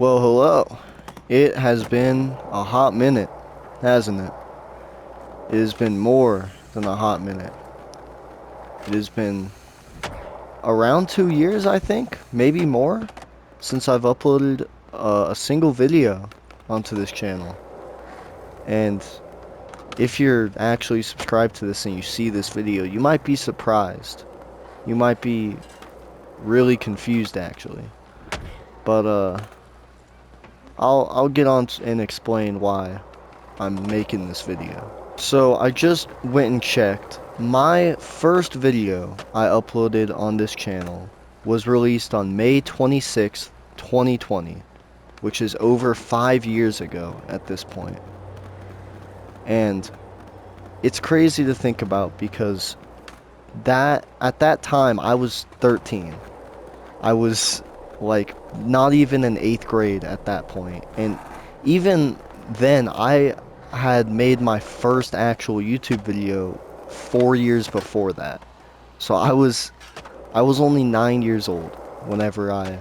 Well, hello. It has been a hot minute, hasn't it? It has been more than a hot minute. It has been around 2 years, I think, maybe more, since I've uploaded a single video onto this channel. And if you're actually subscribed to this and you see this video, you might be surprised. You might be really confused, actually. But, I'll get on and explain why I'm making this video. So I just went and checked. My first video I uploaded on this channel was released on May 26th, 2020, which is over 5 years ago at this point. And it's crazy to think about because at that time I was 13. I was like not even in 8th grade at that point. And even then I had made my first actual YouTube video 4 years before that. So I was only 9 years old whenever I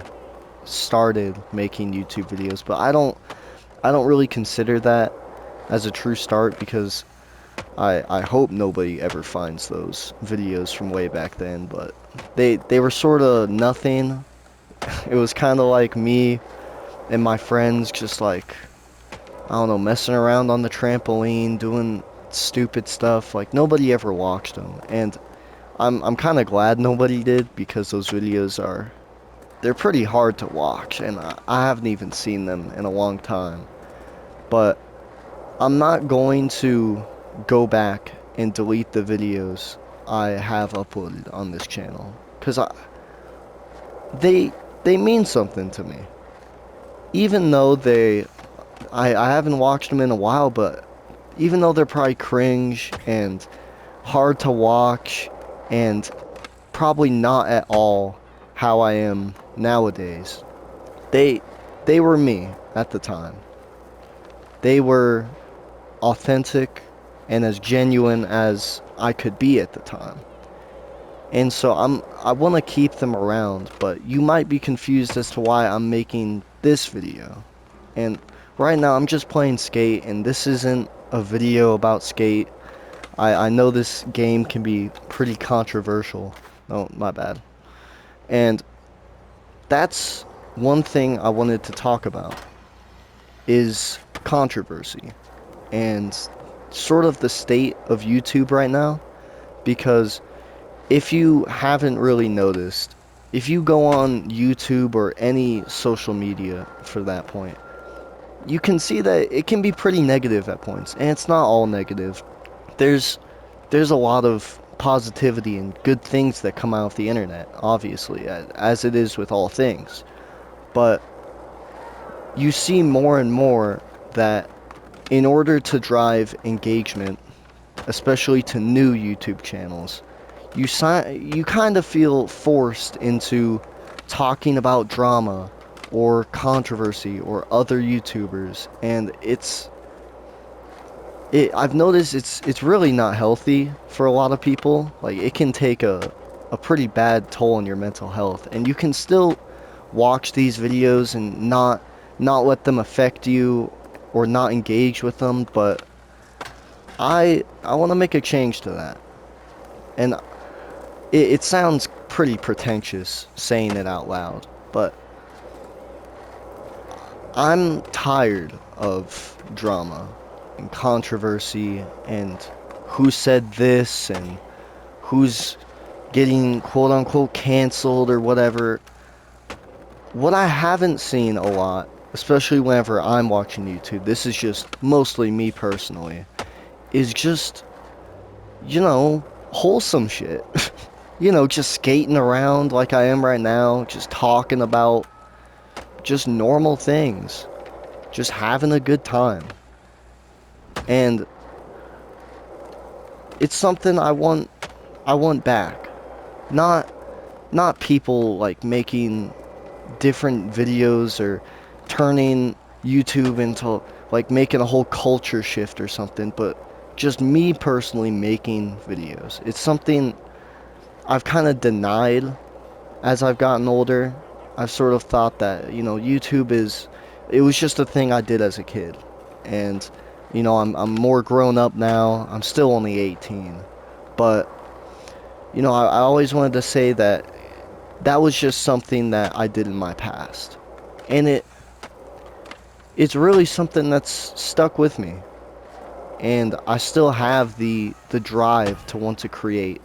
started making YouTube videos, but I don't really consider that as a true start because I hope nobody ever finds those videos from way back then, but they were sort of nothing. It was kind of like me and my friends just like, I don't know, messing around on the trampoline, doing stupid stuff. Like nobody ever watched them, and I'm kind of glad nobody did because those videos they're pretty hard to watch, and I haven't even seen them in a long time. But I'm not going to go back and delete the videos I have uploaded on this channel because they they mean something to me, even though I haven't watched them in a while, but even though they're probably cringe and hard to watch and probably not at all how I am nowadays, they they were me at the time. They were authentic and as genuine as I could be at the time. And so I want to keep them around, but you might be confused as to why I'm making this video. And right now I'm just playing Skate, and this isn't a video about Skate. I know this game can be pretty controversial. Oh, my bad. And that's one thing I wanted to talk about is controversy and sort of the state of YouTube right now, because if you haven't really noticed, if you go on YouTube or any social media for that point, you can see that it can be pretty negative at points, and it's not all negative. There's there's a lot of positivity and good things that come out of the internet, obviously, as it is with all things. But you see more and more that in order to drive engagement, especially to new YouTube channels, you kind of feel forced into talking about drama or controversy or other YouTubers, and I've noticed it's really not healthy for a lot of people. Like it can take a pretty bad toll on your mental health, and you can still watch these videos and not let them affect you or not engage with them, but I want to make a change to that. And it sounds pretty pretentious saying it out loud, but I'm tired of drama and controversy and who said this and who's getting quote unquote canceled or whatever. What I haven't seen a lot, especially whenever I'm watching YouTube, this is just mostly me personally, is just, wholesome shit. Just skating around like I am right now, just talking about just normal things, just having a good time. And it's something I want back. Not not people like making different videos or turning YouTube into like making a whole culture shift or something, but just me personally making videos. It's something I've kind of denied as I've gotten older. I've sort of thought that, YouTube it was just a thing I did as a kid. And, you know, I'm more grown up now. I'm still only 18. But, you know, I always wanted to say that that was just something that I did in my past. And it's really something that's stuck with me. And I still have the drive to want to create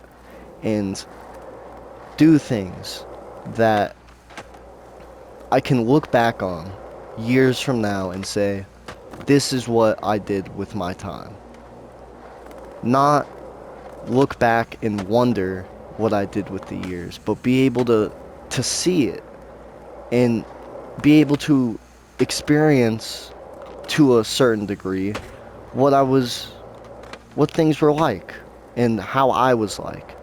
and do things that I can look back on years from now and say, this is what I did with my time. Not look back and wonder what I did with the years, but be able to see it and be able to experience to a certain degree what things were like and how I was like.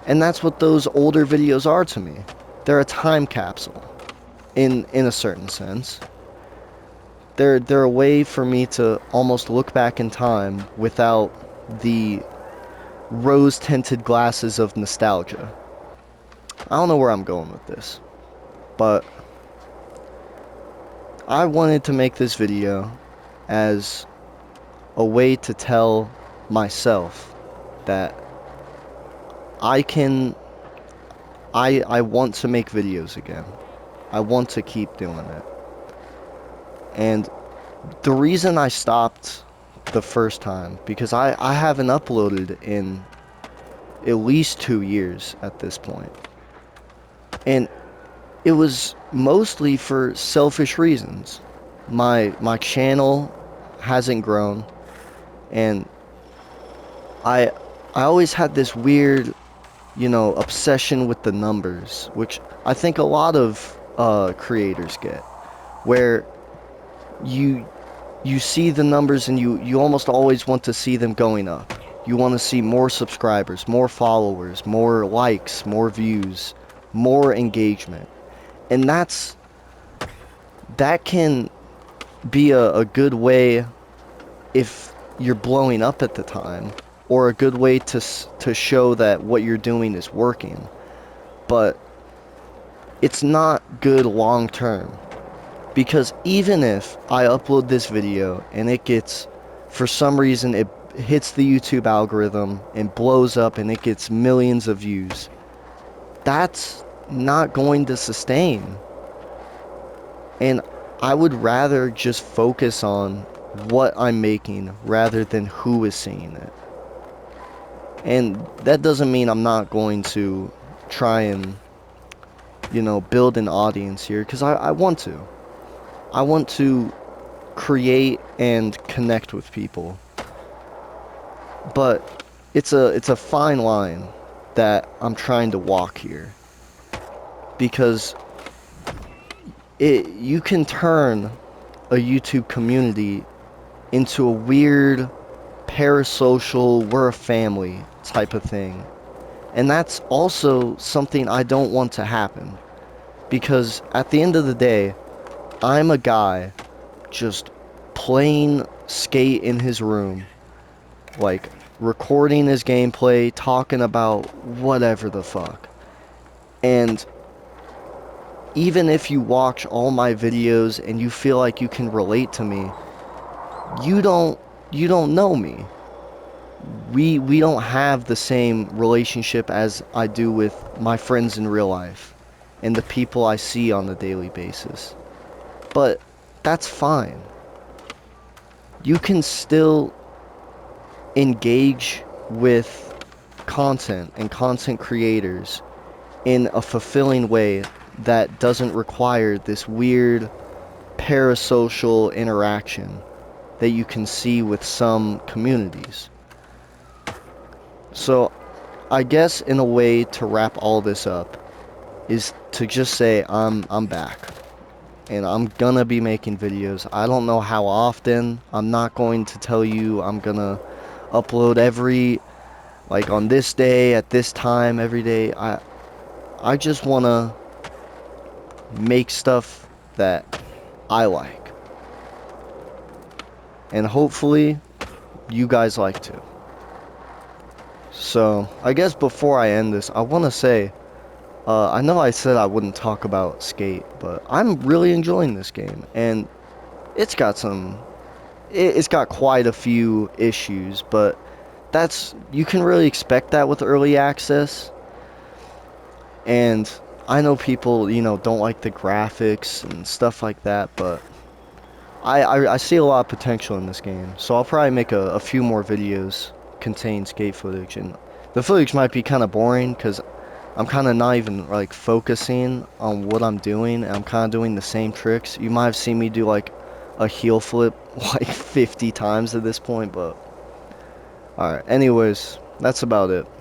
And that's what those older videos are to me. They're a time capsule in a certain sense. They're a way for me to almost look back in time without the rose-tinted glasses of nostalgia. I don't know where I'm going with this, but I wanted to make this video as a way to tell myself that I want to make videos again. I want to keep doing it. And the reason I stopped the first time, because I haven't uploaded in at least 2 years at this point. And it was mostly for selfish reasons. My channel hasn't grown, and I always had this weird, you know, obsession with the numbers, which I think a lot of creators get, where you see the numbers and you almost always want to see them going up. You want to see more subscribers, more followers, more likes, more views, more engagement. And that can be a good way if you're blowing up at the time, or a good way to show that what you're doing is working. But it's not good long term, because even if I upload this video and it gets, for some reason, it hits the YouTube algorithm and blows up and it gets millions of views, that's not going to sustain. And I would rather just focus on what I'm making rather than who is seeing it. And that doesn't mean I'm not going to try and, you know, build an audience here, because I want to. I want to create and connect with people. But it's a fine line that I'm trying to walk here. Because you can turn a YouTube community into a weird parasocial, we're a family type of thing. And that's also something I don't want to happen. Because at the end of the day, I'm a guy just playing skate in his room, like recording his gameplay, talking about whatever the fuck. And even if you watch all my videos and you feel like you can relate to me, you don't know me. We don't have the same relationship as I do with my friends in real life and the people I see on a daily basis. But that's fine. You can still engage with content and content creators in a fulfilling way that doesn't require this weird parasocial interaction that you can see with some communities. So I guess in a way to wrap all this up is to just say I'm back. And I'm gonna be making videos. I don't know how often. I'm not going to tell you I'm gonna upload every, like, on this day, at this time, every day. I just wanna make stuff that I like. And hopefully you guys like too. So I guess before I end this, I wanna say I know I said I wouldn't talk about Skate, but I'm really enjoying this game, and it's got some, it's got quite a few issues, but you can really expect that with early access. And I know people, don't like the graphics and stuff like that, but I see a lot of potential in this game. So I'll probably make a few more videos contain skate footage, and the footage might be kind of boring because I'm kind of not even like focusing on what I'm doing. I'm kind of doing the same tricks. You might have seen me do like a heel flip like 50 times at this point, but alright, anyways, that's about it.